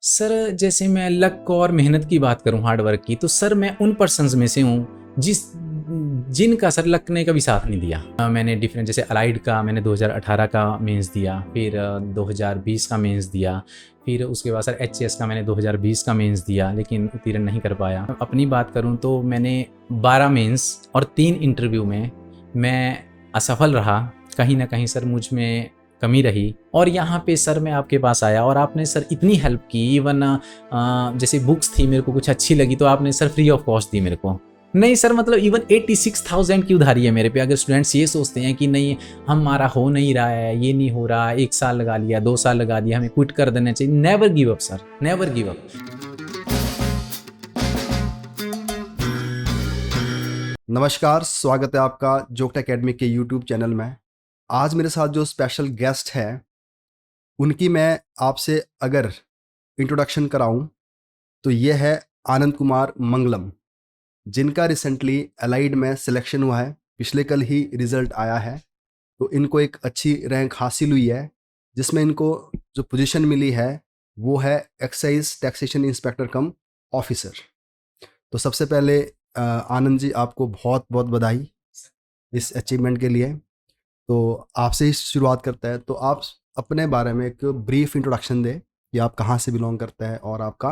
Sir जैसे मैं luck और मेहनत की बात करूँ हार्ड वर्क की, तो सर मैं उन पर्सन्स में से हूँ जिनका सर लक ने कभी साथ नहीं दिया। मैंने डिफरेंट जैसे अलाइड का मैंने 2018 का मेंस दिया, फिर 2020 का मेंस दिया, फिर उसके बाद सर एचएएस का मैंने 2020 का मेंस दिया लेकिन उत्तीर्ण नहीं कर पाया। अपनी बात करूँ तो मैंने 12 मेंस और 3 इंटरव्यू में मैं असफल रहा। कहीं न कहीं सर मुझ में कमी रही और यहाँ पे सर मैं आपके पास आया और आपने सर इतनी हेल्प की। इवन जैसे बुक्स थी मेरे को कुछ अच्छी लगी तो आपने सर फ्री ऑफ कॉस्ट दी मेरे को। नहीं सर मतलब इवन 86,000 की उधारी है मेरे पे। अगर स्टूडेंट्स ये सोचते हैं कि नहीं हमारा हो नहीं रहा है, ये नहीं हो रहा, 1 साल लगा लिया, 2 साल लगा दिया, हमें क्विट कर देना चाहिए, never give up sir, never give up. नमस्कार, स्वागत है आपका जोक्ट एकेडमी के यूट्यूब चैनल में। आज मेरे साथ जो स्पेशल गेस्ट है उनकी मैं आपसे अगर इंट्रोडक्शन कराऊं तो ये है आनंद कुमार मंगलम, जिनका रिसेंटली अलाइड में सिलेक्शन हुआ है। पिछले कल ही रिजल्ट आया है, तो इनको एक अच्छी रैंक हासिल हुई है जिसमें इनको जो पोजीशन मिली है वो है एक्साइज टैक्सेशन इंस्पेक्टर कम ऑफिसर। तो सबसे पहले आनंद जी, आपको बहुत बहुत बधाई इस अचीवमेंट के लिए। तो आपसे ही शुरुआत करता है, तो आप अपने बारे में एक ब्रीफ इंट्रोडक्शन दें कि आप कहाँ से बिलोंग करते हैं और आपका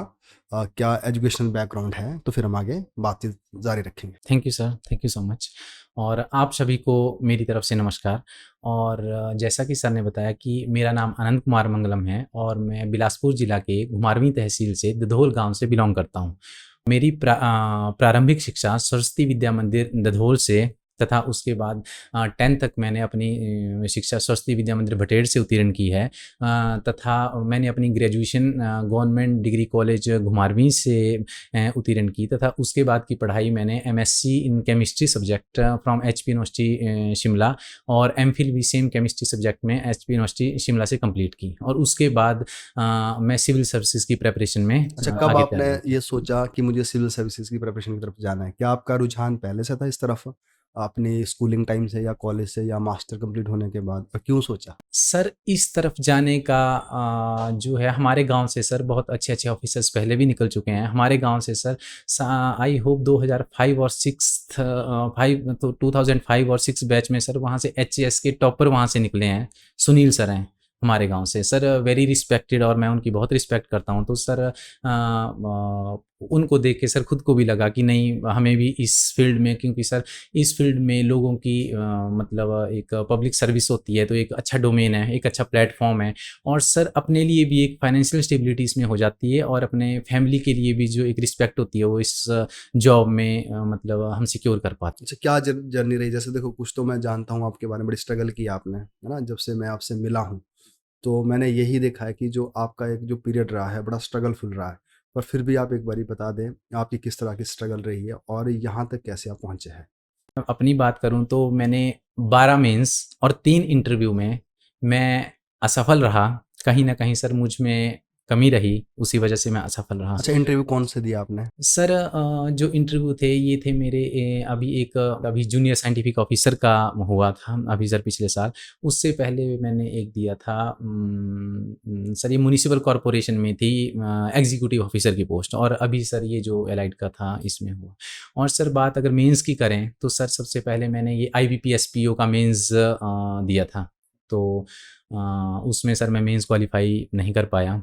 क्या एजुकेशनल बैकग्राउंड है, तो फिर हम आगे बातचीत जारी रखेंगे। Thank you sir, thank you so much. और आप सभी को मेरी तरफ से नमस्कार। और जैसा कि सर ने बताया कि मेरा नाम आनंद कुमार मंगलम है और मैं बिलासपुर ज़िला के घुमारवीं तहसील से दधोल गांव से बिलोंग करता हूं। मेरी प्रारंभिक शिक्षा सरस्वती विद्या मंदिर दधोल से तथा उसके बाद 10th तक मैंने अपनी शिक्षा सरस्वती विद्या मंदिर भटेर से उत्तीर्ण की है। तथा मैंने अपनी graduation government degree college Ghumarwin से उत्तीर्ण की तथा उसके बाद की पढ़ाई मैंने MSc in chemistry subject from HP university Shimla और एमफिल भी सेम केमिस्ट्री सब्जेक्ट में एचपी यूनिवर्सिटी शिमला से कंप्लीट की। और उसके बाद मैं सिविल सर्विसेज की प्रिपरेशन में अच्छा, कब आगे आपने तैयारी की। ये सोचा कि मुझे सिविल सर्विसेज की प्रिपरेशन की तरफ जाना है? क्या आपका रुझान पहले से था इस तरफ, अपनी स्कूलिंग टाइम से या कॉलेज से या मास्टर कंप्लीट होने के बाद, और क्यों सोचा? सर इस तरफ जाने का जो है हमारे गांव से सर बहुत अच्छे अच्छे ऑफिसर्स पहले भी निकल चुके हैं हमारे गांव से सर। आई होप 2005 और 6 5 तो 2005 और 6 बैच में सर वहाँ से एचएएस के टॉपर वहाँ से निकले हैं। सुनील सर हैं हमारे गांव से सर, वेरी रिस्पेक्टेड और मैं उनकी बहुत रिस्पेक्ट करता हूँ। तो सर उनको देख के सर खुद को भी लगा कि नहीं हमें भी इस फील्ड में, क्योंकि सर इस फील्ड में लोगों की मतलब एक पब्लिक सर्विस होती है तो एक अच्छा डोमेन है, एक अच्छा प्लेटफॉर्म है। और सर अपने लिए भी एक फाइनेंशियल स्टेबिलिटी इसमें हो जाती है और अपने फैमिली के लिए भी जो एक रिस्पेक्ट होती है वो इस जॉब में मतलब हम सिक्योर कर पाते हैं। अच्छा, क्या जर्नी रही? जैसे देखो, कुछ तो मैं जानता हूँ आपके बारे में, बड़ी स्ट्रगल की आपने, है ना? जब से मैं आपसे मिला हूँ तो मैंने यही देखा है कि जो आपका एक जो पीरियड रहा है बड़ा स्ट्रगलफुल रहा है। पर फिर भी आप एक बारी बता दें आपकी किस तरह की स्ट्रगल रही है और यहाँ तक कैसे आप पहुँचे हैं? अपनी बात करूं तो मैंने 12 मेंस और 3 इंटरव्यू में मैं असफल रहा। कहीं न कहीं सर मुझ में कमी रही, उसी वजह से मैं असफल रहा। अच्छा, इंटरव्यू कौन से दिया आपने? सर जो इंटरव्यू थे ये थे मेरे अभी एक अभी जूनियर साइंटिफिक ऑफिसर का हुआ था अभी सर पिछले साल। उससे पहले मैंने एक दिया था सर ये म्युनिसिपल कॉर्पोरेशन में थी एग्जीक्यूटिव ऑफिसर की पोस्ट, और अभी सर ये जो एलाइड का था इसमें हुआ। और सर बात अगर मेंस की करें तो सर सबसे पहले मैंने ये आईबीपीएसपीओ का मेंस दिया था। तो उसमें सर मैं मेंस क्वालिफाई नहीं कर पाया।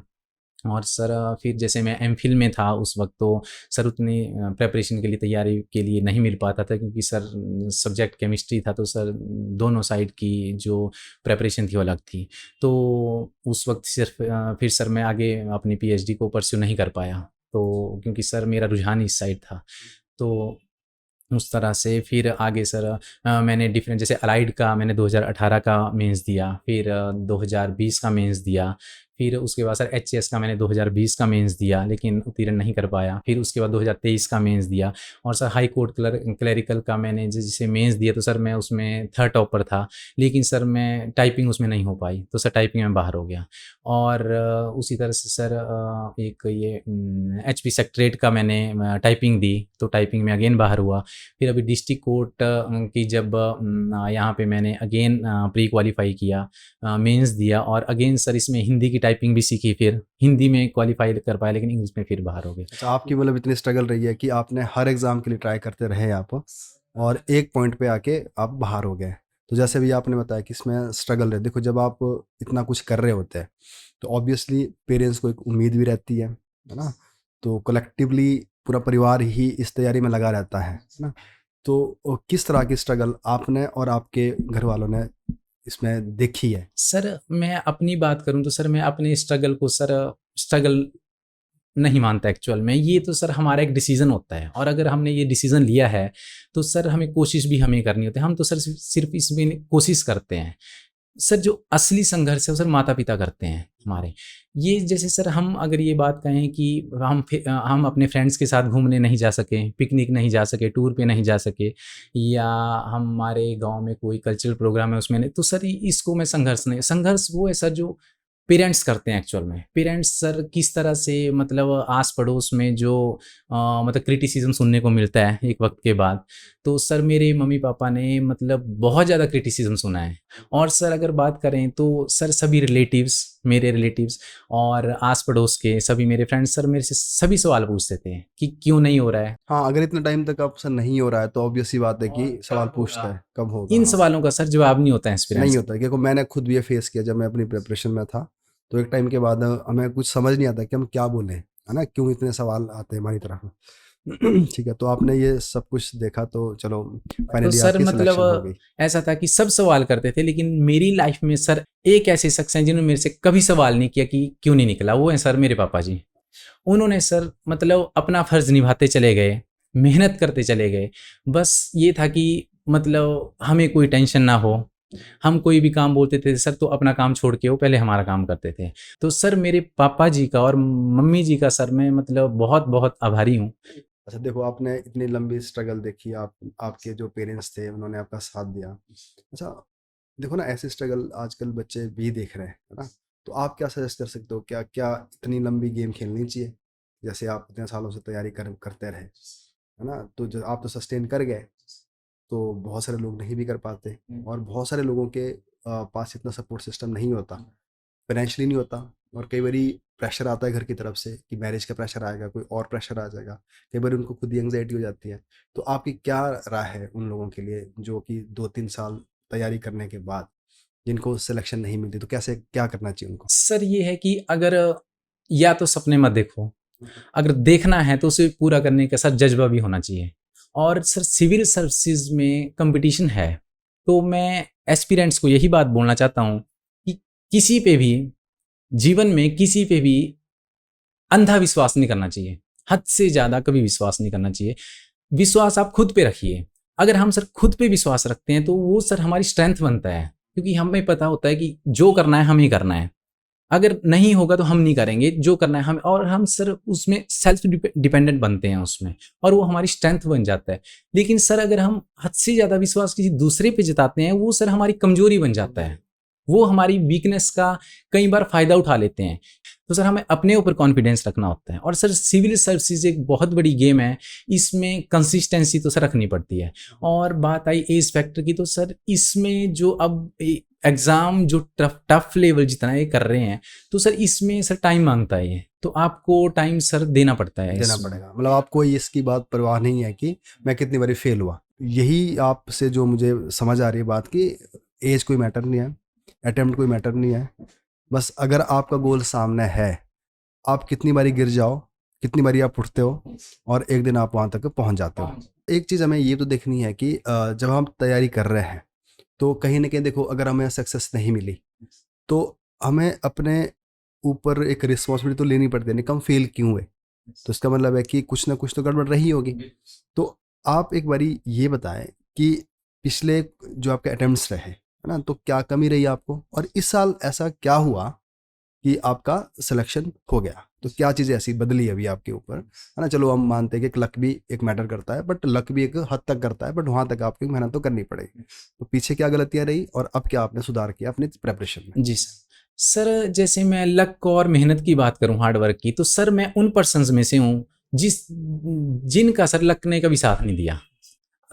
और सर फिर जैसे मैं एमफिल में था उस वक्त तो सर उतनी प्रिपरेशन के लिए तैयारी के लिए नहीं मिल पाता था, क्योंकि सर सब्जेक्ट केमिस्ट्री था तो सर दोनों साइड की जो प्रिपरेशन थी वो अलग थी। तो उस वक्त सिर्फ फिर सर मैं आगे अपनी पीएचडी को परस्यू नहीं कर पाया, तो क्योंकि सर मेरा रुझान इस साइड था। तो उस तरह से फिर आगे सर मैंने डिफरेंट जैसे अलाइड का मैंने 2018 का मेंस दिया, फिर 2020 का मेंस दिया, फिर उसके बाद सर एचएएस का मैंने 2020 का मेंस दिया लेकिन उत्तीर्ण नहीं कर पाया। फिर उसके बाद 2023 का मेंस दिया। और सर हाई कोर्ट क्लरिकल का मैंने जैसे मेंस दिया तो सर मैं उसमें थर्ड टॉपर था, लेकिन सर मैं टाइपिंग उसमें नहीं हो पाई तो सर टाइपिंग में बाहर हो गया। और उसी तरह से सर एक ये एचपी सेक्रेटरीट का मैंने टाइपिंग दी तो टाइपिंग में अगेन बाहर हुआ। फिर अभी डिस्ट्रिक्ट कोर्ट की जब यहाँ पे मैंने अगेन प्री क्वालिफाई किया, मेंस दिया और अगेन सर इसमें हिंदी की टाइपिंग भी सीखी, फिर हिंदी में क्वालिफाई कर पाया, लेकिन इंग्लिश में फिर बाहर हो गए। अच्छा, आपकी मतलब इतनी स्ट्रगल रही है कि आपने हर एग्ज़ाम के लिए ट्राई करते रहे आप, और एक पॉइंट पे आके आप बाहर हो गए। तो जैसे भी आपने बताया कि इसमें स्ट्रगल है, देखो जब आप इतना कुछ कर रहे होते हैं तो ऑब्वियसली पेरेंट्स को एक उम्मीद भी रहती है ना? तो कलेक्टिवली पूरा परिवार ही इस तैयारी में लगा रहता है ना? तो किस तरह की स्ट्रगल आपने और आपके घर वालों ने इसमें देखी है? सर मैं अपनी बात करूँ तो सर मैं अपने स्ट्रगल को सर स्ट्रगल नहीं मानता एक्चुअल में। ये तो सर हमारा एक डिसीज़न होता है, और अगर हमने ये डिसीज़न लिया है तो सर हमें कोशिश भी हमें करनी होती है। हम तो सर सिर्फ़ इसमें कोशिश करते हैं। सर जो असली संघर्ष है वो सर माता-पिता करते हैं हमारे। ये जैसे सर हम अगर ये बात कहें कि हम अपने फ्रेंड्स के साथ घूमने नहीं जा सके, पिकनिक नहीं जा सके, टूर पे नहीं जा सके, या हमारे गाँव में कोई कल्चरल प्रोग्राम है उसमें नहीं, तो सर इसको मैं संघर्ष नहीं, संघर्ष वो है सर जो पेरेंट्स करते हैं एक्चुअल में। पेरेंट्स सर किस तरह से मतलब आस-पड़ोस में जो मतलब क्रिटिसिज़्म सुनने को मिलता है एक वक़्त के बाद, तो सर मेरे मम्मी-पापा ने मतलब बहुत ज़्यादा क्रिटिसिज़्म सुना है। और सर अगर बात करें तो सर सभी रिलेटिव्स, मेरे रिलेटिव्स और आस-पड़ोस के सभी मेरे फ्रेंड्स सर मेरे से सभी सवाल पूछते थे कि क्यों नहीं हो रहा है? हाँ, अगर इतने टाइम तक आपसे नहीं हो रहा है तो ऑब्वियस सी बात है कि सवाल पूछता है, कब होगा? इन हाँ। सवालों का सर जवाब नहीं होता है एस्पिरेंट्स नहीं को। होता है, क्योंकि मैंने खुद भी ये फेस किया जब मैं अपनी प्रिपरेशन में था। तो एक टाइम के बाद हमें कुछ समझ नहीं आता कि हम क्या बोलें, है ना? क्यों इतने सवाल आते हैं हमारी तरफ। ठीक है, तो आपने ये सब कुछ देखा तो चलो तो फाइनली सर आपकी सिलेक्शन हो मतलब गई। ऐसा था कि सब सवाल करते थे, लेकिन मेरी लाइफ में सर एक ऐसे शख्स हैं जिन्होंने मेरे से कभी सवाल नहीं किया कि क्यों नहीं निकला, वो हैं सर मेरे पापा जी। उन्होंने सर मतलब अपना फ़र्ज़ निभाते चले गए, मेहनत करते चले गए। बस ये था कि मतलब हमें कोई टेंशन ना हो। हम कोई भी काम बोलते थे सर तो अपना काम छोड़ के वो पहले हमारा काम करते थे। तो सर मेरे पापा जी का और मम्मी जी का सर मैं मतलब बहुत-बहुत आभारी हूँ। अच्छा, देखो आपने इतनी लंबी स्ट्रगल देखी, आपके जो पेरेंट्स थे उन्होंने आपका साथ दिया। अच्छा, देखो ना ऐसे स्ट्रगल आजकल बच्चे भी देख रहे हैं, है ना? तो आप क्या सजेस्ट कर सकते हो? क्या क्या इतनी लंबी गेम खेलनी चाहिए? जैसे आप इतने सालों से तैयारी करते रहे, है ना? तो जो आप तो सस्टेन कर गए, तो बहुत सारे लोग नहीं भी कर पाते, और बहुत सारे लोगों के पास इतना सपोर्ट सिस्टम नहीं होता, फाइनेंशियली नहीं होता, और कई बारी प्रेशर आता है घर की तरफ से कि मैरिज का प्रेशर आएगा, कोई और प्रेशर आ जाएगा, कई बार उनको खुद ही एंग्जाइटी हो जाती है। तो आपकी क्या राय है उन लोगों के लिए जो कि 2-3 साल तैयारी करने के बाद जिनको सिलेक्शन नहीं मिलती, तो कैसे क्या करना चाहिए उनको? सर ये है कि अगर या तो सपने मत देखो, अगर देखना है तो उसे पूरा करने का सर जज़्बा भी होना चाहिए। और सर सिविल सर्विसेज़ में कॉम्पिटिशन है, तो मैं एस्पिरेंट्स को यही बात बोलना चाहता हूँ कि किसी पे भी जीवन में किसी पे भी अंधा विश्वास नहीं करना चाहिए। हद से ज़्यादा कभी विश्वास नहीं करना चाहिए। विश्वास आप खुद पे रखिए। अगर हम सर खुद पे विश्वास रखते हैं तो वो सर हमारी स्ट्रेंथ बनता है, क्योंकि हमें पता होता है कि जो करना है हमें ही करना है। अगर नहीं होगा तो हम नहीं करेंगे, जो करना है हम, और हम सर उसमें सेल्फ डिपेंडेंट बनते हैं उसमें, और वो हमारी स्ट्रेंथ बन जाता है। लेकिन सर अगर हम हद से ज़्यादा विश्वास किसी दूसरे पे जताते हैं, वो सर हमारी कमज़ोरी बन जाता है। वो हमारी वीकनेस का कई बार फ़ायदा उठा लेते हैं। तो सर हमें अपने ऊपर कॉन्फिडेंस रखना होता है। और सर सिविल सर्विसेज एक बहुत बड़ी गेम है, इसमें कंसिस्टेंसी तो सर रखनी पड़ती है। और बात आई एज फैक्टर की, तो सर इसमें जो अब एग्ज़ाम जो टफ लेवल जितना ये कर रहे हैं, तो सर इसमें सर टाइम मांगता है ये, तो आपको टाइम सर देना पड़ता है देना इसमें। पड़ेगा, मतलब आपको इसकी बात परवाह नहीं है कि मैं कितनी बारी फेल हुआ। यही आपसे जो मुझे समझ आ रही है बात कि एज कोई मैटर नहीं है, अटेम्प्ट कोई मैटर नहीं है, बस अगर आपका गोल सामने है, आप कितनी बारी गिर जाओ, कितनी बारी आप उठते हो, और एक दिन आप वहाँ तक पहुँच जाते हो। एक चीज़ हमें ये तो देखनी है कि जब हम तैयारी कर रहे हैं तो कहीं न कहीं देखो अगर हमें सक्सेस नहीं मिली, तो हमें अपने ऊपर एक रिस्पॉन्सिबिलिटी तो लेनी पड़ती है, नहीं हम फेल क्यों हुए? तो इसका मतलब है कि कुछ ना कुछ तो गड़बड़ रही होगी। तो आप एक बारी ये बताएँ कि पिछले जो आपके अटेम्प्ट्स रहे, है ना? तो क्या कमी रही आपको? और इस साल ऐसा क्या हुआ कि आपका सिलेक्शन हो गया? तो क्या चीज़ें ऐसी बदली अभी आपके ऊपर, है ना? चलो हम मानते हैं कि लक भी एक मैटर करता है, बट लक भी एक हद तक करता है, बट वहाँ तक आपको मेहनत तो करनी पड़ेगी। तो पीछे क्या गलतियाँ रही और अब क्या आपने सुधार किया अपनी प्रिपरेशन में? जी सर। सर जैसे मैं लक और मेहनत की बात करूँ, हार्ड वर्क की, तो सर मैं उन पर्सन्स में से हूँ जिनका सर लक ने कभी साथ नहीं दिया।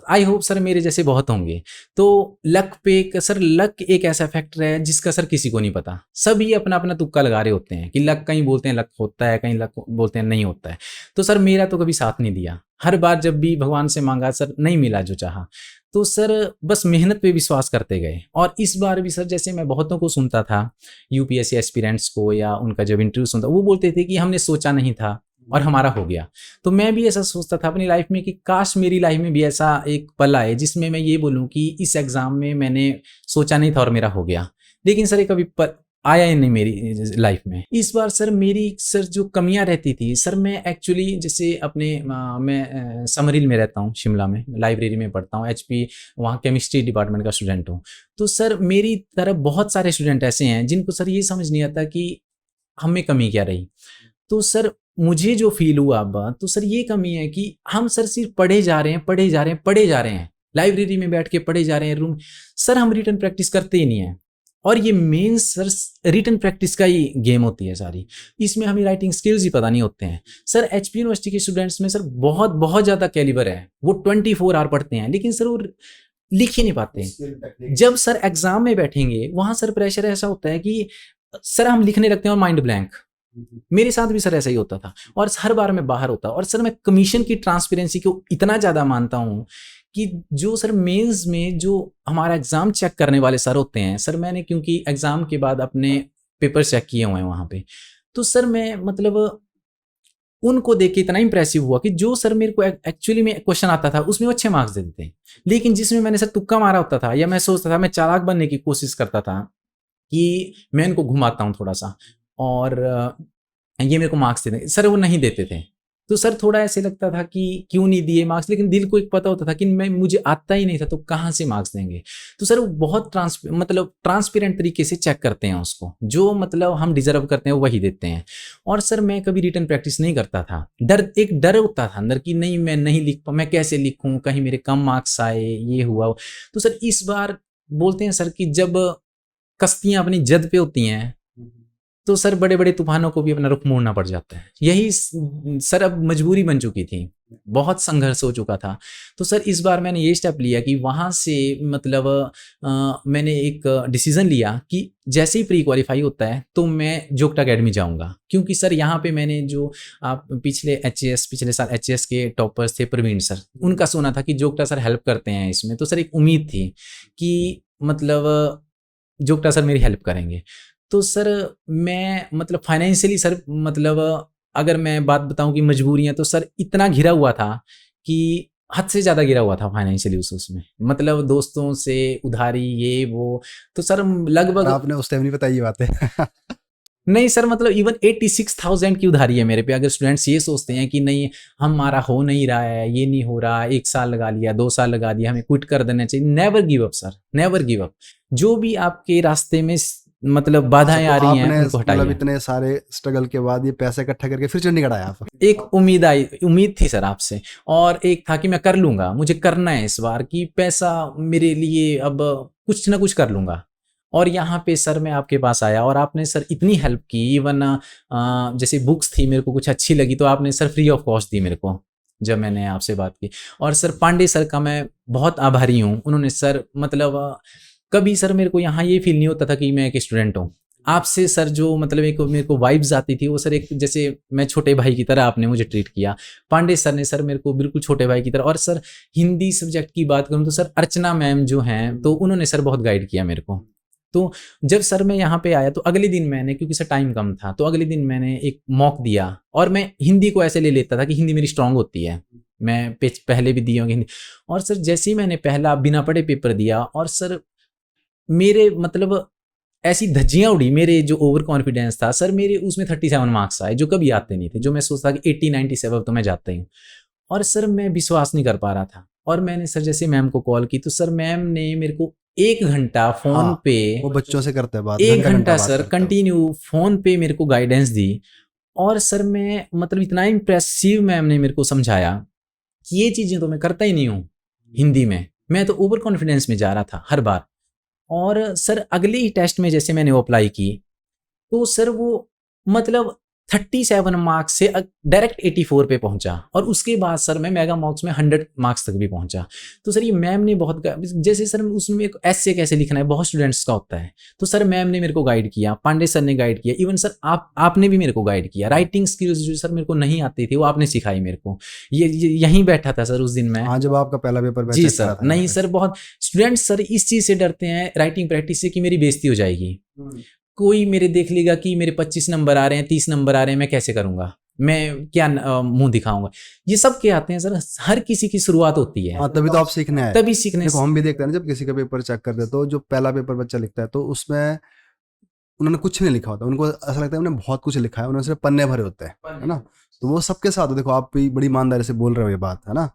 आई होप सर मेरे जैसे बहुत होंगे। तो सर लक एक ऐसा फैक्टर है जिसका सर किसी को नहीं पता। सभी अपना अपना तुक्का लगा रहे होते हैं कि लक, कहीं बोलते हैं लक होता है, कहीं लक बोलते हैं नहीं होता है। तो सर मेरा तो कभी साथ नहीं दिया। हर बार जब भी भगवान से मांगा सर नहीं मिला जो चाहा। तो सर बस मेहनत पे विश्वास करते गए। और इस बार भी सर जैसे मैं बहुतों को सुनता था, यूपीएससी एस्पिरेंट्स को या उनका जब इंटरव्यू सुनता, वो बोलते थे कि हमने सोचा नहीं था और हमारा हो गया। तो मैं भी ऐसा सोचता था अपनी लाइफ में कि काश मेरी लाइफ में भी ऐसा एक पल आए जिसमें मैं ये बोलूं कि इस एग्जाम में मैंने सोचा नहीं था और मेरा हो गया। लेकिन सर ये कभी आया ही नहीं मेरी लाइफ में। इस बार सर मेरी सर जो कमियां रहती थी सर, मैं एक्चुअली जैसे अपने मैं समरील में रहता हूँ, शिमला में लाइब्रेरी में पढ़ता हूँ, एचपी वहाँ केमिस्ट्री डिपार्टमेंट का स्टूडेंट हूँ। तो सर मेरी तरह बहुत सारे स्टूडेंट ऐसे हैं जिनको सर ये समझ नहीं आता कि हमें कमी क्या रही। तो सर मुझे जो फील हुआ अब, तो सर ये कमी है कि हम सर सिर्फ पढ़े जा रहे हैं, पढ़े जा रहे हैं, पढ़े जा रहे हैं, लाइब्रेरी में बैठ के पढ़े जा रहे हैं रूम। सर हम रिटन प्रैक्टिस करते ही नहीं है। और ये मेन सर रिटन प्रैक्टिस का ही गेम होती है सारी। इसमें हमें राइटिंग स्किल्स ही पता नहीं होते हैं। सर एचपी यूनिवर्सिटी के स्टूडेंट्स में सर बहुत बहुत ज़्यादा कैलिबर है, वो 24 आवर पढ़ते हैं, लेकिन सर वो लिख ही नहीं पाते। जब सर एग्जाम में बैठेंगे वहाँ सर प्रेशर ऐसा होता है कि सर हम लिखने लगते हैं और माइंड ब्लैंक। मेरे साथ भी सर ऐसा ही होता था और हर बार मैं बाहर होता। और सर मैं कमीशन की ट्रांसपेरेंसी को इतना ज़्यादा मानता हूँ कि जो सर मेंस में जो हमारा एग्ज़ाम चेक करने वाले सर होते हैं सर, मैंने क्योंकि एग्ज़ाम के बाद अपने पेपर चेक किए हुए हैं वहाँ पे, तो सर मैं मतलब उनको देख के इतना इंप्रेसिव हुआ कि जो सर मेरे को एक्चुअली में क्वेश्चन आता था उसमें वो अच्छे मार्क्स दे देते हैं। लेकिन जिसमें मैंने सर तुक्का मारा होता था या मैं सोचता था, मैं चालाक बनने की कोशिश करता था कि मैं इनको घुमाता हूँ थोड़ा सा और ये मेरे को मार्क्स दे देंगे, सर वो नहीं देते थे। तो सर थोड़ा ऐसे लगता था कि क्यों नहीं दिए मार्क्स, लेकिन दिल को एक पता होता था कि मुझे आता ही नहीं था तो कहाँ से मार्क्स देंगे। तो सर वो बहुत ट्रांसपेरेंट तरीके से चेक करते हैं उसको, जो मतलब हम डिजर्व करते हैं वही देते हैं। और सर मैं कभी रिटन प्रैक्टिस नहीं करता था। एक डर होता था अंदर कि नहीं मैं नहीं लिख मैं कैसे लिखूं, कहीं मेरे कम मार्क्स आए, ये हुआ। तो सर इस बार बोलते हैं सर कि जब कश्तियां अपनी जद पे होती हैं तो सर बड़े बड़े तूफानों को भी अपना रुख मोड़ना पड़ जाता है। यही सर अब मजबूरी बन चुकी थी, बहुत संघर्ष हो चुका था। तो सर इस बार मैंने ये स्टेप लिया कि वहाँ से मतलब मैंने एक डिसीजन लिया कि जैसे ही प्री क्वालिफाई होता है तो मैं जोगटा अकेडमी जाऊँगा। क्योंकि सर यहाँ पे मैंने जो आप पिछले साल एचएस के टॉपर्स थे प्रवीण सर, उनका सुना था कि जोगटा सर हेल्प करते हैं इसमें। तो सर एक उम्मीद थी कि मतलब जोगटा सर मेरी हेल्प करेंगे। तो सर मैं मतलब फाइनेंशियली सर मतलब अगर मैं बात बताऊं कि मजबूरियां, तो सर इतना घिरा हुआ था कि हद से ज़्यादा गिरा हुआ था फाइनेंशियली उसमें, मतलब दोस्तों से उधारी ये वो। तो सर लगभग आपने उस टाइम नहीं बताई ये बातें। नहीं सर, मतलब इवन 86,000 की उधारी है मेरे पे। अगर स्टूडेंट्स ये सोचते हैं कि नहीं हमारा हो नहीं रहा है, ये नहीं हो रहा, 1 साल लगा लिया, 2 साल लगा दिया, हमें क्विट कर देना चाहिए, never give up sir, never give up. जो भी आपके रास्ते में मतलब बाधाएं आ रही हैं उनको मतलब हटाइए। इतने सारे स्ट्रगल के बाद ये पैसे इकट्ठा करके फिर चंडीगढ़ आया आप? एक उम्मीद थी सर आपसे, और एक था कि मैं कर लूंगा, मुझे करना है इस बार कि पैसा मेरे लिए अब कुछ ना कुछ कर लूंगा। और यहाँ पे सर मैं आपके पास आया और आपने सर इतनी हेल्प की। इवन जैसे बुक्स थी मेरे को कुछ अच्छी लगी तो आपने सर फ्री ऑफ कॉस्ट दी मेरे को जब मैंने आपसे बात की। और सर पांडे सर का मैं बहुत आभारी हूँ। उन्होंने सर मतलब कभी सर मेरे को यहाँ ये फील नहीं होता था कि मैं एक स्टूडेंट हूँ। आपसे सर जो मतलब एक मेरे को वाइब्स आती थी वो सर एक जैसे मैं छोटे भाई की तरह आपने मुझे ट्रीट किया। पांडे सर ने सर मेरे को बिल्कुल छोटे भाई की तरह। और सर हिंदी सब्जेक्ट की बात करूँ तो सर अर्चना मैम जो हैं तो उन्होंने सर बहुत गाइड किया मेरे को। तो जब सर मैं यहाँ पे आया तो अगले दिन मैंने, क्योंकि सर टाइम कम था, तो अगले दिन मैंने एक मॉक दिया। और मैं हिंदी को ऐसे ले लेता था कि हिंदी मेरी स्ट्रांग होती है, मैं पहले भी दी होंगी हिंदी। और सर जैसे ही मैंने पहला बिना पढ़े पेपर दिया और सर मेरे मतलब ऐसी धज्जियां उड़ी, मेरे जो ओवर कॉन्फिडेंस था सर, मेरे उसमें 37 मार्क्स आए जो कभी आते नहीं थे। जो मैं सोचता कि 80-97 तो मैं जाता ही हूँ। और सर मैं विश्वास नहीं कर पा रहा था। और मैंने सर जैसे मैम को कॉल की तो सर मैम ने मेरे को 1 घंटा फोन पे, वो बच्चों से करते हैं बात, 1 घंटा बात सर करते हो। कंटिन्यू फोन पे मेरे को गाइडेंस दी। और सर मैं मतलब इतना इंप्रेसिव मैम ने मेरे को समझाया कि ये चीजें तो मैं करता ही नहीं हूँ हिंदी में, मैं तो ओवर कॉन्फिडेंस में जा रहा था हर बार। और सर अगले ही टेस्ट में जैसे मैंने वो अप्लाई की तो सर वो मतलब 37 मार्क्स से डायरेक्ट 84 पे पहुंचा, और उसके बाद सर मैं मेगा मॉक्स में 100 मार्क्स तक भी पहुंचा। तो सर ये मैम ने बहुत, जैसे सर उसमें एक ऐसे कैसे लिखना है बहुत स्टूडेंट्स का होता है, तो सर मैम ने मेरे को गाइड किया, पांडे सर ने गाइड किया, इवन सर आपने भी मेरे को गाइड किया। राइटिंग स्किल्स जो सर मेरे को नहीं आती थी वो आपने सिखाई मेरे को। ये यहीं बैठा था सर उस दिन मैं। हाँ, जब आपका पहला पेपर जी सर, नहीं सर, बहुत स्टूडेंट्स सर इस चीज से डरते हैं राइटिंग प्रैक्टिस से कि मेरी बेइज्जती हो जाएगी, कोई मेरे देख लेगा कि मेरे 25 नंबर आ रहे हैं, 30 नंबर आ रहे हैं, मैं कैसे करूंगा, मैं क्या मुंह दिखाऊंगा। ये सब क्या आते हैं सर, हर किसी की शुरुआत होती है। हाँ, तभी तो आप सीखने आए। तभी सीखने। देखो हम भी देखते हैं ना, जब किसी का पेपर चेक करते हैं तो जो पहला पेपर बच्चा लिखता है तो उसमें उन्होंने कुछ नहीं लिखा होता, उनको ऐसा लगता है उन्होंने बहुत कुछ लिखा है, उन्होंने सिर्फ पन्ने भरे होते हैं, है ना। तो वो सबके साथ हो, देखो आप भी बड़ी ईमानदारी से बोल रहे हो ये बात, है ना।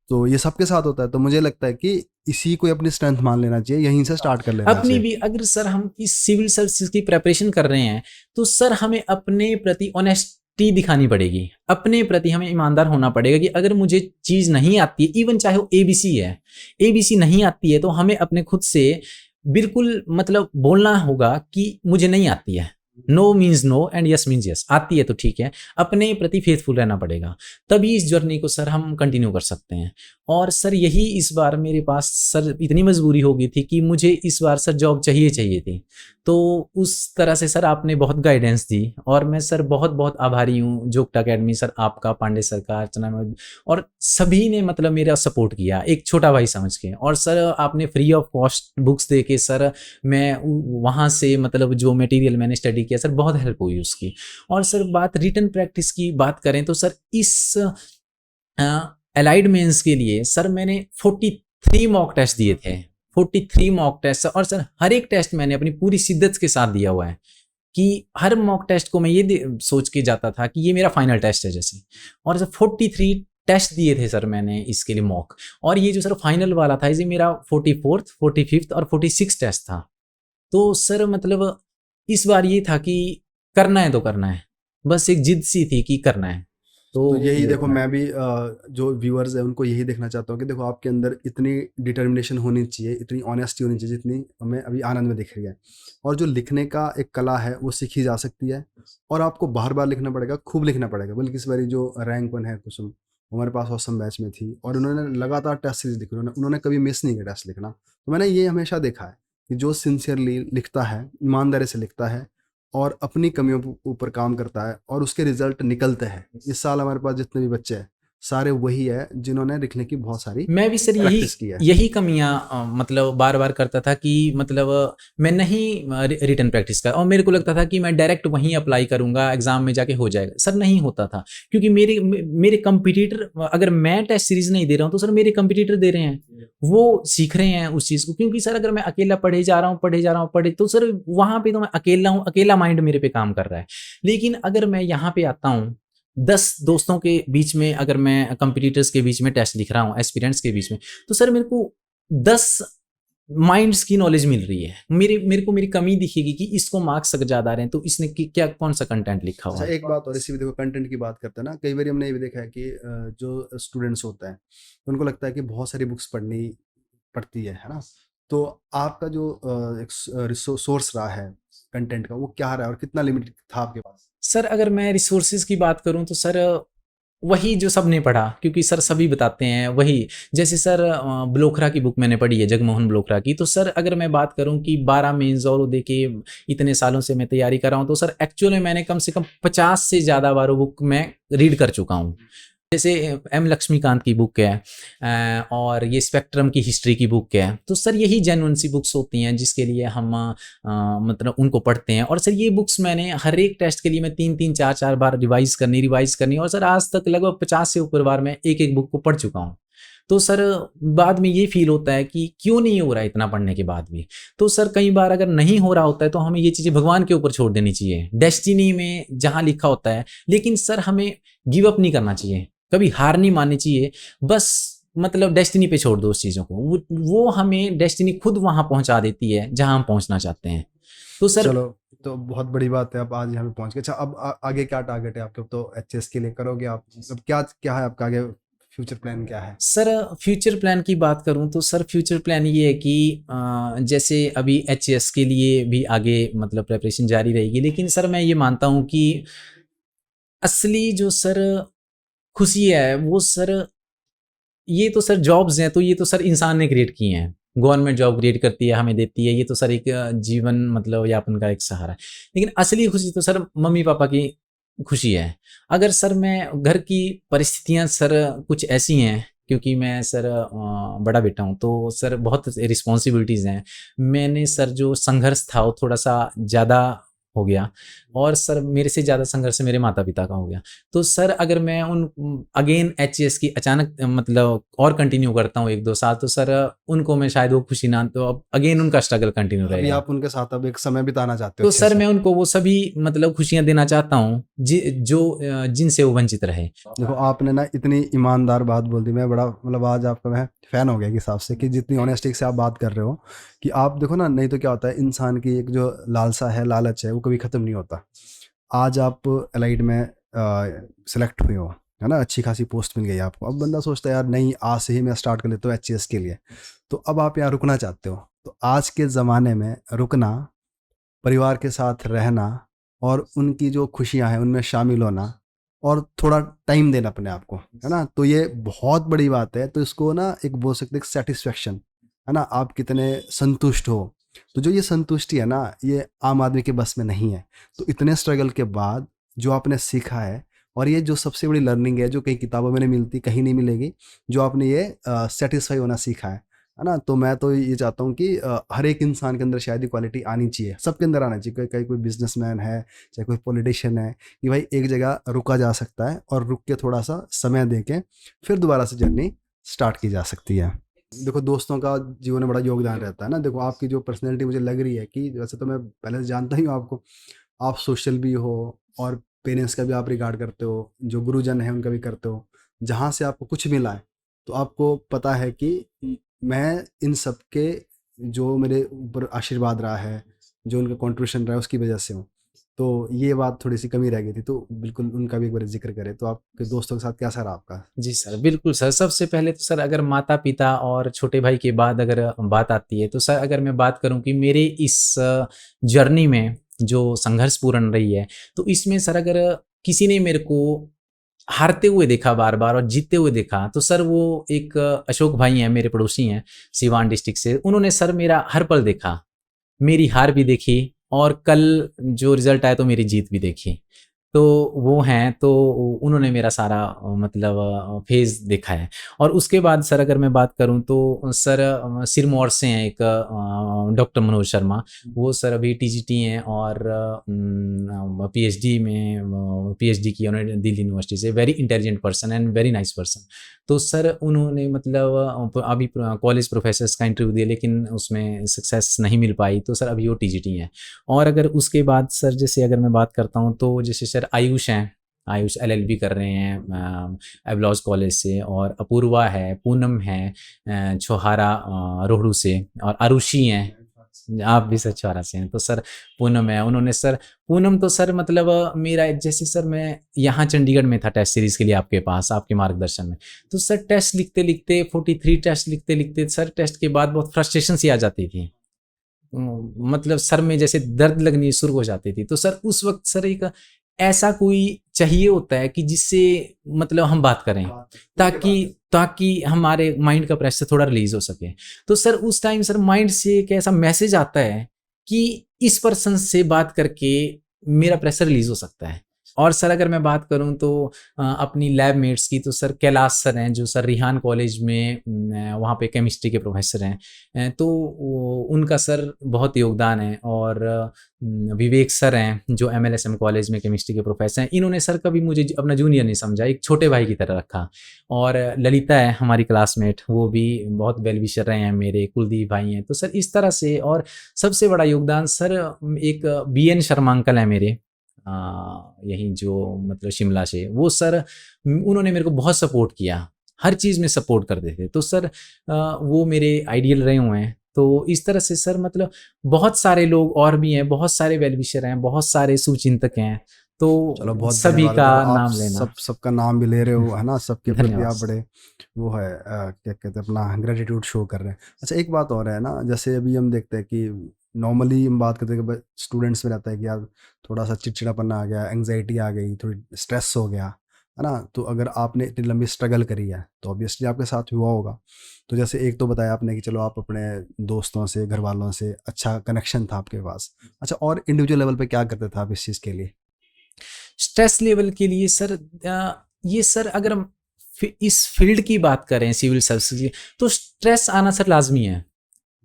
तो ये सबके साथ होता है, तो मुझे लगता है कि इसी को अपनी स्ट्रेंथ मान लेना चाहिए, यहीं से स्टार्ट कर लेना अपनी चाहिए। भी अगर सर हम इस सिविल सर्विसेज की प्रेपरेशन कर रहे हैं तो सर हमें अपने प्रति ऑनेस्टी दिखानी पड़ेगी, अपने प्रति हमें ईमानदार होना पड़ेगा कि अगर मुझे चीज नहीं आती है, इवन चाहे वो एबीसी है, एबीसी नहीं आती है, तो हमें अपने खुद से बिल्कुल मतलब बोलना होगा कि मुझे नहीं आती है। No means no and yes means yes. आती है तो ठीक है, अपने प्रति फेथफुल रहना पड़ेगा, तभी इस जर्नी को सर हम कंटिन्यू कर सकते हैं। और सर यही इस बार मेरे पास सर इतनी मजबूरी हो गई थी कि मुझे इस बार सर जॉब चाहिए थी, तो उस तरह से सर आपने बहुत गाइडेंस दी, और मैं सर बहुत बहुत आभारी हूँ जोगटा अकेडमी सर आपका, पांडे सर का, अर्चना मैम, और सभी ने मतलब मेरा सपोर्ट किया एक छोटा भाई समझ के। और सर आपने फ्री ऑफ कॉस्ट बुक्स दे के सर मैं वहाँ से मतलब जो मटेरियल मैंने स्टडी किया सर बहुत हेल्प हुई उसकी। और सर बात रिटन प्रैक्टिस की बात करें तो सर इस एलाइड मेंस के लिए सर मैंने 43 मॉक टेस्ट दिए थे, 43 मॉक टेस्ट, और सर हर एक टेस्ट मैंने अपनी पूरी शिद्दत के साथ दिया हुआ है कि हर मॉक टेस्ट को मैं ये सोच के जाता था कि ये मेरा फाइनल टेस्ट है जैसे। और सर 43 टेस्ट दिए थे सर मैंने इसके लिए मॉक, और ये जो सर फाइनल वाला था ये मेरा 44th 45th और 46 टेस्ट था। तो सर मतलब इस बार ये था कि करना है तो करना है, बस एक जिद सी थी कि करना है। तो यही देखो, मैं भी जो व्यूअर्स है उनको यही देखना चाहता हूँ कि देखो आपके अंदर इतनी डिटर्मिनेशन होनी चाहिए, इतनी ऑनेस्टी होनी चाहिए जितनी हमें अभी आनंद में दिख रही है। और जो लिखने का एक कला है वो सीखी जा सकती है, और आपको बार बार लिखना पड़ेगा, खूब लिखना पड़ेगा। बल्कि इस बारी जो रैंक 1 है कुसुम, हमारे पास औसम बैच में थी, और उन्होंने लगातार टेस्ट सीरीज लिखी, उन्होंने कभी मिस नहीं किया टेस्ट लिखना। तो मैंने ये हमेशा देखा है कि जो सिंसियरली लिखता है, ईमानदारी से लिखता है, और अपनी कमियों के ऊपर काम करता है, और उसके रिजल्ट निकलते हैं। इस साल हमारे पास जितने भी बच्चे हैं सारे वही है जिन्होंने लिखने की बहुत सारी मैं भी सर प्रैक्टिस की है। यही कमियां मतलब बार बार करता था कि मतलब मैं नहीं रिटन प्रैक्टिस कर, और मेरे को लगता था कि मैं डायरेक्ट वहीं अप्लाई करूंगा, एग्जाम में जाके हो जाएगा। सर नहीं होता था, क्योंकि मेरे कंपटीटर, अगर मैं टेस्ट सीरीज नहीं दे रहा हूँ तो सर मेरे कंपटीटर दे रहे हैं, वो सीख रहे हैं उस चीज को। क्योंकि सर अगर मैं अकेला पढ़े जा रहा हूँ तो सर वहां पे तो मैं अकेला हूँ, अकेला माइंड मेरे पे काम कर रहा है। लेकिन अगर मैं यहाँ पे आता हूँ 10 दोस्तों के बीच में, अगर मैं कंपटीटर्स के बीच में टेस्ट लिख रहा हूँ, एस्पिरेंट्स के बीच में, तो सर मेरे को 10 माइंड्स की नॉलेज मिल रही है। मेरे को मेरी कमी दिखेगी कि इसको मार्क्स अगर ज्यादा आ रहे हैं तो इसने क्या कौन सा कंटेंट लिखा हुआ है। एक बात और, इसी भी देखो कंटेंट की बात करते हैं ना, कई बार हमने ये भी देखा है कि जो स्टूडेंट्स होते हैं उनको लगता है कि बहुत सारी बुक्स पढ़नी पड़ती है ना। तो आपका जो एक सोर्स रहा है कंटेंट का, वो क्या रहा है और कितना लिमिटेड था आपके पास? सर अगर मैं रिसोर्सेज की बात करूं तो सर वही जो सबने पढ़ा, क्योंकि सर सभी बताते हैं वही। जैसे सर ब्लोखरा की बुक मैंने पढ़ी है, जगमोहन ब्लोखरा की। तो सर अगर मैं बात करूं कि 12 मेंस और दे के इतने सालों से मैं तैयारी कर रहा हूं, तो सर एक्चुअली मैंने कम से कम 50 से ज़्यादा बार वो बुक मैं रीड कर चुका हूं। जैसे एम लक्ष्मीकांत की बुक है, और ये स्पेक्ट्रम की हिस्ट्री की बुक है। तो सर यही जेन्युइन सी बुक्स होती हैं जिसके लिए हम मतलब उनको पढ़ते हैं। और सर ये बुक्स मैंने हर एक टेस्ट के लिए मैं 3-3 4-4 बार रिवाइज करनी, और सर आज तक लगभग 50 से ऊपर बार मैं एक बुक को पढ़ चुका हूँ। तो सर बाद में ये फील होता है कि क्यों नहीं हो रहा है इतना पढ़ने के बाद भी। तो सर कई बार अगर नहीं हो रहा होता है तो हमें ये चीज़ें भगवान के ऊपर छोड़ देनी चाहिए, डेस्टिनी में जहाँ लिखा होता है। लेकिन सर हमें गिव अप नहीं करना चाहिए, कभी हार नहीं माननी चाहिए। बस मतलब डेस्टिनी पे छोड़ दो उस चीज़ों को, वो हमें डेस्टिनी खुद वहाँ पहुँचा देती है जहाँ हम पहुँचना चाहते हैं। तो सर चलो, तो बहुत बड़ी बात है, अब आज यहाँ पे पहुँच गए। अच्छा, अब आगे क्या टारगेट है आपके? तो एचएस के लिए करोगे आप? अब क्या क्या है आपका आगे फ्यूचर प्लान क्या है? सर फ्यूचर प्लान की बात करूं तो सर फ्यूचर प्लान ये है कि जैसे अभी एचएस के लिए भी आगे मतलब प्रेपरेशन जारी रहेगी। लेकिन सर मैं ये मानता हूं कि असली जो सर खुशी है वो सर, ये तो सर जॉब्स हैं तो ये तो सर इंसान ने क्रिएट की हैं। गवर्नमेंट जॉब क्रिएट करती है, हमें देती है, ये तो सर एक जीवन मतलब यापन का एक सहारा है। लेकिन असली खुशी तो सर मम्मी-पापा की खुशी है। अगर सर मैं घर की परिस्थितियाँ सर कुछ ऐसी हैं, क्योंकि मैं सर बड़ा बेटा हूँ, तो सर बहुत रिस्पॉन्सिबिलिटीज़ हैं। मैंने सर जो संघर्ष था वो थोड़ा-सा ज़्यादा हो गया, और सर मेरे से ज़्यादा संघर्ष मेरे माता-पिता का हो गया। तो सर अगर मैं अगेन एचएएस की अचानक मतलब और कंटिन्यू करता हूँ 1-2 साल, तो सर उनको मैं शायद वो खुशी ना, तो अब अगेन उनका स्ट्रगल कंटिन्यू अभी रहेगा। आप उनके साथ अब एक समय बिताना चाहते हो तो अच्छे सर से। मैं उनको वो सभी मतलब खुशियाँ देना चाहता हूँ जो जिनसे वो वंचित रहे। देखो आपने ना इतनी ईमानदार बात बोल दी, मैं बड़ा मतलब आज आपका मैं फ़ैन हो गया इस हिसाब से कि जितनी ऑनेस्टी से आप बात कर रहे हो कि आप देखो ना, नहीं तो क्या होता है इंसान की एक जो लालसा है, लालच है, वो कभी ख़त्म नहीं होता। आज आप एलाइड में सेलेक्ट हुए हो, है ना, अच्छी खासी पोस्ट मिल गई आपको। अब बंदा सोचता है यार नहीं, आज से ही मैं स्टार्ट कर लेता हूँ एचएएस के लिए। तो अब आप यहाँ रुकना चाहते हो। तो आज के ज़माने में रुकना, परिवार के साथ रहना और उनकी जो खुशियाँ हैं उनमें शामिल होना और थोड़ा टाइम देना अपने आप को, है ना, तो ये बहुत बड़ी बात है। तो इसको ना एक बोल सकते हैं सेटिस्फेक्शन, है ना, आप कितने संतुष्ट हो। तो जो ये संतुष्टि है ना, ये आम आदमी के बस में नहीं है। तो इतने स्ट्रगल के बाद जो आपने सीखा है, और ये जो सबसे बड़ी लर्निंग है जो कहीं किताबों में नहीं मिलती, कहीं नहीं मिलेगी, जो आपने ये सेटिस्फाई होना सीखा है ना। तो मैं तो ये चाहता हूँ कि हर एक इंसान के अंदर शायद ये क्वालिटी आनी चाहिए, सबके अंदर आना चाहिए। कोई बिजनेसमैन है, चाहे कोई पॉलिटिशियन है, कि भाई एक जगह रुका जा सकता है और रुक के थोड़ा सा समय दे के फिर दोबारा से जर्नी स्टार्ट की जा सकती है। देखो दोस्तों का जीवन में बड़ा योगदान रहता है ना। देखो आपकी जो पर्सनैलिटी मुझे लग रही है कि वैसे तो मैं पहले से जानता ही हूँ आपको, आप सोशल भी हो और पेरेंट्स का भी आप रिगार्ड करते हो, जो गुरुजन है उनका भी करते हो। जहाँ से आपको कुछ मिला है तो आपको पता है कि मैं इन सब के जो मेरे ऊपर आशीर्वाद रहा है, जो उनका कंट्रीब्यूशन रहा है उसकी वजह से हूँ। तो ये बात थोड़ी-सी कमी रह गई थी, तो बिल्कुल उनका भी एक बार ज़िक्र करें। तो आपके दोस्तों के साथ कैसा रहा आपका? जी सर, बिल्कुल सर। सबसे पहले तो सर अगर माता-पिता और छोटे भाई के बाद अगर बात आती है, तो सर अगर मैं बात करूँ कि मेरे इस जर्नी में जो संघर्षपूर्ण रही है, तो इसमें सर अगर किसी ने मेरे को हारते हुए देखा बार-बार और जीतते हुए देखा, तो सर वो एक अशोक भाई हैं, मेरे पड़ोसी हैं, सिवान डिस्ट्रिक्ट से। उन्होंने सर मेरा हर पल देखा, मेरी हार भी देखी, और कल जो रिज़ल्ट आया तो मेरी जीत भी देखी। तो वो हैं, तो उन्होंने मेरा सारा मतलब फ़ेज़ देखा है। और उसके बाद सर अगर मैं बात करूँ तो सर सिरमौर से हैं एक डॉक्टर मनोज शर्मा। वो सर अभी टीजीटी हैं और पीएचडी में पीएचडी की उन्होंने दिल्ली यूनिवर्सिटी से। Very intelligent person and very nice person. तो सर उन्होंने मतलब अभी कॉलेज प्रोफ़ेसर्स का इंटरव्यू दिया, लेकिन उसमें सक्सेस नहीं मिल पाई, तो सर अभी वो टीजीटी हैं। और अगर उसके बाद सर जैसे अगर मैं बात करता हूँ तो जैसे सर आयुष हैं, आयुष एलएलबी कर रहे हैं एवलॉज कॉलेज से, और अपूर्वा है, पूनम है छोहारा रोहड़ू से, और आरुषि हैं, आप भी सर छोहारा से हैं। तो सर पूनम है, उन्होंने सर पूनम तो सर मतलब मेरा जैसे सर मैं यहाँ चंडीगढ़ में था टेस्ट सीरीज़ के लिए आपके पास, आपके मार्गदर्शन में। तो सर टेस्ट लिखते-लिखते 43 टेस्ट लिखते-लिखते सर टेस्ट के बाद बहुत फ्रस्ट्रेशन सी आ जाती थी। मतलब सर में जैसे दर्द लगनी शुरू हो जाती थी। तो सर उस वक़्त सर एक ऐसा कोई चाहिए होता है कि जिससे मतलब हम बात करें, ताकि ताकि हमारे माइंड का प्रेशर थोड़ा रिलीज़ हो सके। तो सर उस टाइम सर माइंड से एक ऐसा मैसेज आता है कि इस पर्सन से बात करके मेरा प्रेशर रिलीज़ हो सकता है। और सर अगर मैं बात करूँ तो अपनी लैब मेट्स की, तो सर कैलाश सर हैं जो सर रिहान कॉलेज में वहाँ पे केमिस्ट्री के प्रोफ़ेसर हैं। तो उनका सर बहुत योगदान है। और विवेक सर हैं जो एमएलएसएम कॉलेज में केमिस्ट्री के प्रोफ़ेसर हैं। इन्होंने सर कभी मुझे अपना जूनियर नहीं समझा, एक छोटे भाई की तरह रखा। और ललिता है हमारी क्लासमेट, वो भी बहुत वेल विशर रहे हैं मेरे, कुलदीप भाई हैं। तो सर इस तरह से, और सबसे बड़ा योगदान सर एक बीएन शर्मा अंकल हैं मेरे, यहीं जो मतलब शिमला से, वो सर उन्होंने मेरे को बहुत सपोर्ट किया, हर चीज़ में सपोर्ट करते थे। तो सर वो मेरे आइडियल रहे हुए हैं। तो इस तरह से सर मतलब बहुत सारे लोग और भी हैं, बहुत सारे वेल विशर हैं, बहुत सारे शुभचिंतक हैं। चलो तो बहुत बड़ी सभी बात है। का देखो आप नाम लेना। सबका नाम भी ले रहे हो, है ना, सबके प्रति आप धन्यवाद। बड़े वो है क्या कहते हैं अपना ग्रेटिट्यूड शो कर रहे हैं। अच्छा एक बात और है ना, जैसे अभी हम देखते हैं कि नॉर्मली हम बात करते हैं कि स्टूडेंट्स में रहता है कि यार थोड़ा सा चिड़चिड़ापन आ गया, एंग्जाइटी आ गई, थोड़ी स्ट्रेस हो गया, है ना? तो अगर आपने इतनी लंबी स्ट्रगल करी है तो ऑब्वियसली आपके साथ हुआ होगा। तो जैसे एक तो बताया आपने कि चलो आप अपने दोस्तों से, घर वालों से अच्छा कनेक्शन था आपके पास। अच्छा, और इंडिविजुअल लेवल पे क्या करते थे आप इस चीज़ के लिए? स्ट्रेस लेवल के लिए सर ये सर अगर हम इस फील्ड की बात करें सिविल सर्विस की, तो स्ट्रेस आना सर लाजमी है।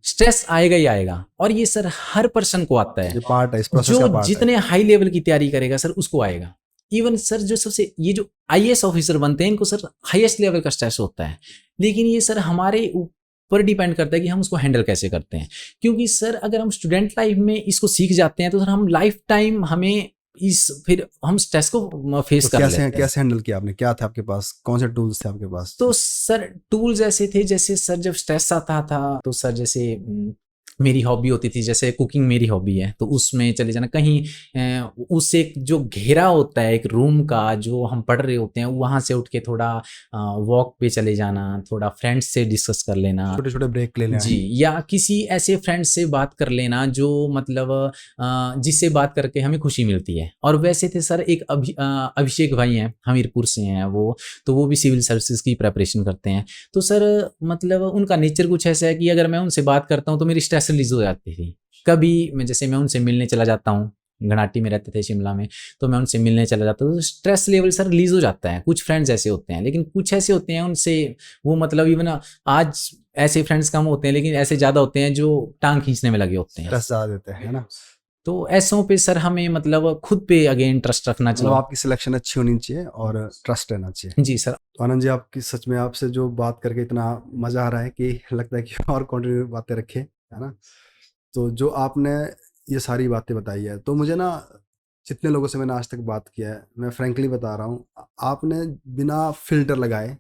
स्ट्रेस आएगा ही आएगा, और ये सर हर पर्सन को आता है। ये पार्ट है, इस प्रोसेस का जो पार्ट है। जितने हाई लेवल की तैयारी करेगा सर उसको आएगा। इवन सर जो सबसे ये जो आईएएस ऑफिसर बनते हैं इनको सर हाईएस्ट लेवल का स्ट्रेस होता है, लेकिन ये सर हमारे ऊपर डिपेंड करता है कि हम उसको हैंडल कैसे करते हैं। क्योंकि सर अगर हम स्टूडेंट लाइफ में इसको सीख जाते हैं तो सर हम लाइफ टाइम हमें फिर हम स्ट्रेस को फेस तो कर कैसे लेते हैं। कैसे हैंडल किया आपने? क्या था आपके पास? कौन से टूल्स थे आपके पास? तो सर टूल्स ऐसे थे, जैसे सर जब स्ट्रेस आता था तो सर जैसे मेरी हॉबी होती थी, जैसे कुकिंग मेरी हॉबी है, तो उसमें चले जाना कहीं उससे एक जो घेरा होता है एक रूम का जो हम पढ़ रहे होते हैं, वहाँ से उठ के थोड़ा वॉक पे चले जाना, थोड़ा फ्रेंड्स से डिस्कस कर लेना, छोटे छोटे ब्रेक ले लें। जी, या किसी ऐसे फ्रेंड से बात कर लेना जो मतलब जिससे बात करके हमें खुशी मिलती है। और वैसे थे सर एक अभिषेक भाई हैं, हमीरपुर से हैं वो, तो वो भी सिविल सर्विसेज की प्रिपरेशन करते हैं। तो सर मतलब उनका नेचर कुछ ऐसा है कि अगर मैं उनसे बात करता हूँ तो मेरी स्ट्रेस रिलीज हो जाती थी। कभी मैं उनसे मिलने चला जाता हूँ, घनाटी में रहते थे शिमला में, तो मैं उनसे मिलने चला जाता हूँ तो स्ट्रेस लेवल सर रिलीज हो जाता है। कुछ फ्रेंड्स ऐसे होते हैं, लेकिन कुछ ऐसे होते हैं उनसे वो मतलब इवन आज ऐसे फ्रेंड्स कम होते हैं, लेकिन ऐसे ज़्यादा होते हैं जो टांग खींचने में लगे होते हैं। स्ट्रेस ज़्यादा देते हैं, है ना? तो ऐसों पे सर हमें मतलब खुद पे अगेन ट्रस्ट रखना मतलब चाहिए। आपकी सिलेक्शन अच्छी होनी चाहिए और ट्रस्ट रहना चाहिए। जी सर। तो आनंद जी, आपकी सच में आपसे जो बात करके इतना मज़ा आ रहा है कि लगता है कि और कंटिन्यू बातें रखें, है ना? तो जो आपने ये सारी बातें बताई है, तो मुझे ना जितने लोगों से मैंने आज तक बात किया है, मैं फ्रैंकली बता रहा हूँ, आपने बिना फ़िल्टर लगाए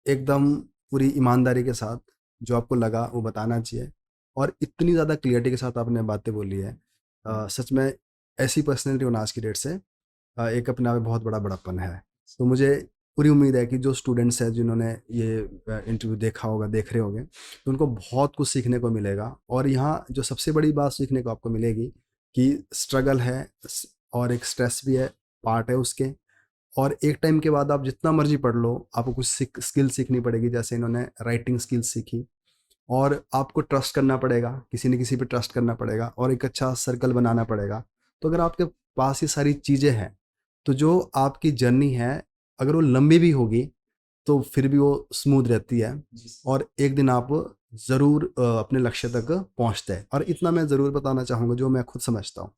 एकदम पूरी ईमानदारी के साथ जो आपको लगा वो बताना चाहिए, और इतनी ज़्यादा क्लियरिटी के साथ आपने बातें बोली है। सच में ऐसी पर्सनैलिटी होना आज की डेट से एक अपने आप में बहुत बड़ा बड़प्पन है। तो मुझे पूरी उम्मीद है कि जो स्टूडेंट्स हैं जिन्होंने ये इंटरव्यू देखा होगा, देख रहे होंगे, तो उनको बहुत कुछ सीखने को मिलेगा। और यहाँ जो सबसे बड़ी बात सीखने को आपको मिलेगी कि स्ट्रगल है और एक स्ट्रेस भी है, पार्ट है उसके। और एक टाइम के बाद आप जितना मर्जी पढ़ लो, आपको कुछ स्किल सीखनी पड़ेगी, जैसे इन्होंने राइटिंग स्किल्स सीखी, और आपको ट्रस्ट करना पड़ेगा, किसी न किसी पे ट्रस्ट करना पड़ेगा, और एक अच्छा सर्कल बनाना पड़ेगा। तो अगर आपके पास ये सारी चीज़ें हैं, तो जो आपकी जर्नी है अगर वो लंबी भी होगी तो फिर भी वो स्मूथ रहती है, और एक दिन आप ज़रूर अपने लक्ष्य तक पहुंचते हैं। और इतना मैं ज़रूर बताना चाहूँगा जो मैं खुद समझता हूँ,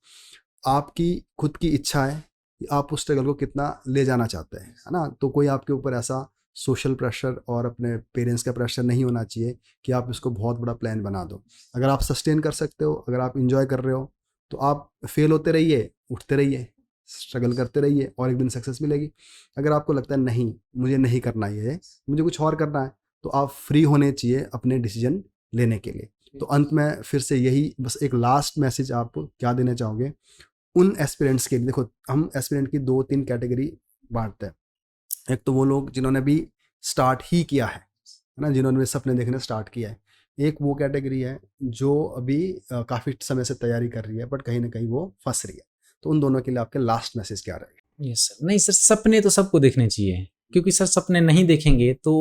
आपकी खुद की इच्छा है कि आप उस स्ट्रगल को कितना ले जाना चाहते हैं, है ना? तो कोई आपके ऊपर ऐसा सोशल प्रेशर और अपने पेरेंट्स का प्रेशर नहीं होना चाहिए कि आप इसको बहुत बड़ा प्लान बना दो। अगर आप सस्टेन कर सकते हो, अगर आप इंजॉय कर रहे हो, तो आप फेल होते रहिए, उठते रहिए, स्ट्रगल करते रहिए, और एक दिन सक्सेस मिलेगी। अगर आपको लगता है नहीं मुझे नहीं करना ये, मुझे कुछ और करना है, तो आप फ्री होने चाहिए अपने डिसीजन लेने के लिए। तो अंत में फिर से यही बस एक लास्ट मैसेज आप क्या देना चाहोगे उन एस्पिरेंट्स के लिए? देखो, हम एस्पिरेंट की 2-3 कैटेगरी बांटते हैं। एक तो वो लोग जिन्होंने अभी स्टार्ट ही किया है ना, जिन्होंने भी सपने देखने स्टार्ट किया है। एक वो कैटेगरी है जो अभी काफ़ी समय से तैयारी कर रही है, बट कहीं ना कहीं वो फंस रही है। तो उन दोनों के लिए आपके लास्ट मैसेज क्या रहेगा? Yes sir. नहीं सर, सपने तो सबको देखने चाहिए, क्योंकि सर सपने नहीं देखेंगे तो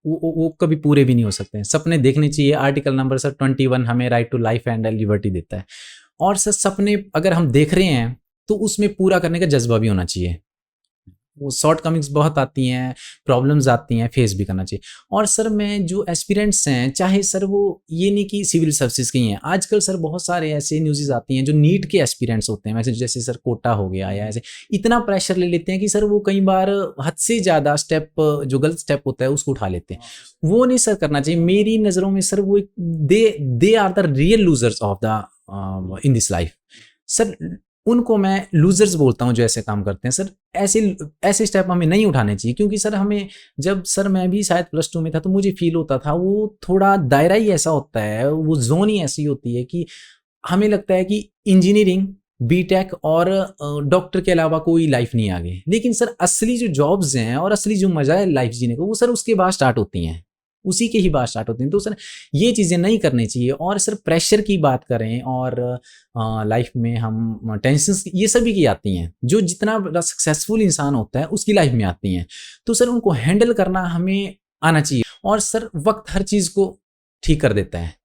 वो कभी पूरे भी नहीं हो सकते हैं। सपने देखने चाहिए। आर्टिकल नंबर सर 21 हमें right to life and liberty देता है। और सर सपने अगर हम देख रहे हैं तो उसमें पूरा करने का जज्बा भी होना चाहिए। वो शॉर्ट कमिंग्स बहुत आती हैं, प्रॉब्लम्स आती हैं, फेस भी करना चाहिए। और सर मैं जो एस्पिरेंट्स हैं, चाहे सर वो ये नहीं कि सिविल सर्विसेज के ही हैं, आजकल सर बहुत सारे ऐसे न्यूज़ आती हैं जो नीट के एस्पिरेंट्स होते हैं, वैसे जैसे सर कोटा हो गया या ऐसे इतना प्रेशर ले लेते हैं कि सर वो कई बार हद से ज़्यादा स्टेप, जो गलत स्टेप होता है उसको उठा लेते हैं। वो नहीं सर करना चाहिए मेरी नज़रों में। सर वो they are the real losers of the in this life. Sir उनको मैं लूजर्स बोलता हूँ जो ऐसे काम करते हैं। सर ऐसे स्टेप हमें नहीं उठाने चाहिए, क्योंकि सर हमें जब सर मैं भी शायद +2 में था तो मुझे फील होता था वो थोड़ा दायरा ही ऐसा होता है, वो जोन ही ऐसी होती है कि हमें लगता है कि इंजीनियरिंग, बीटेक और डॉक्टर के अलावा कोई लाइफ नहीं आगे। लेकिन सर असली जो जॉब्स हैं और असली जो मजा है लाइफ जीने को, वो सर उसके बाद स्टार्ट होती हैं। उसी की ही बात स्टार्ट होती है। तो सर ये चीज़ें नहीं करनी चाहिए। और सर प्रेशर की बात करें और लाइफ में हम टेंशन्स ये सभी की आती हैं, जो जितना बड़ा सक्सेसफुल इंसान होता है उसकी लाइफ में आती हैं। तो सर उनको हैंडल करना हमें आना चाहिए। और सर वक्त हर चीज़ को ठीक कर देता है।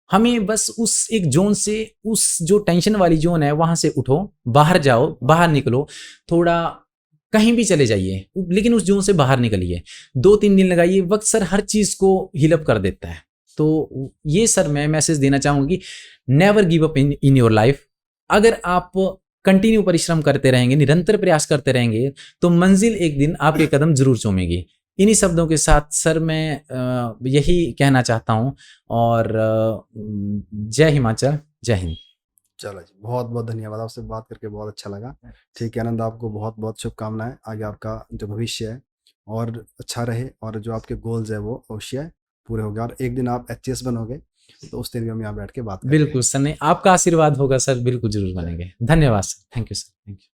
हमें बस उस एक ज़ोन से, उस जो टेंशन वाली ज़ोन है वहाँ से उठो, बाहर जाओ, बाहर निकलो, थोड़ा कहीं भी चले जाइए, लेकिन उस ज़ोन से बाहर निकलिए। 2-3 दिन लगाइए, वक्त सर हर चीज़ को हील अप कर देता है। तो ये सर मैं मैसेज देना चाहूँगा कि never give up in your life. अगर आप कंटिन्यू परिश्रम करते रहेंगे, निरंतर प्रयास करते रहेंगे, तो मंजिल एक दिन आपके कदम ज़रूर चूमेगी। इन्हीं शब्दों के साथ सर मैं यही कहना चाहता हूँ। और जय हिमाचल, जय हिंद। चलो जी, बहुत बहुत धन्यवाद। आपसे बात करके बहुत अच्छा लगा। ठीक है आनंद, आपको बहुत बहुत शुभकामनाएं। आगे आपका जो भविष्य है और अच्छा रहे, और जो आपके गोल्स है वो अवश्य पूरे होंगे, और एक दिन आप एचएस बनोगे तो उस दिन भी हम यहाँ बैठ के बात करेंगे। बिल्कुल सर, नहीं आपका आशीर्वाद होगा सर, बिल्कुल जरूर बनेंगे। धन्यवाद sir, thank you sir, thank you.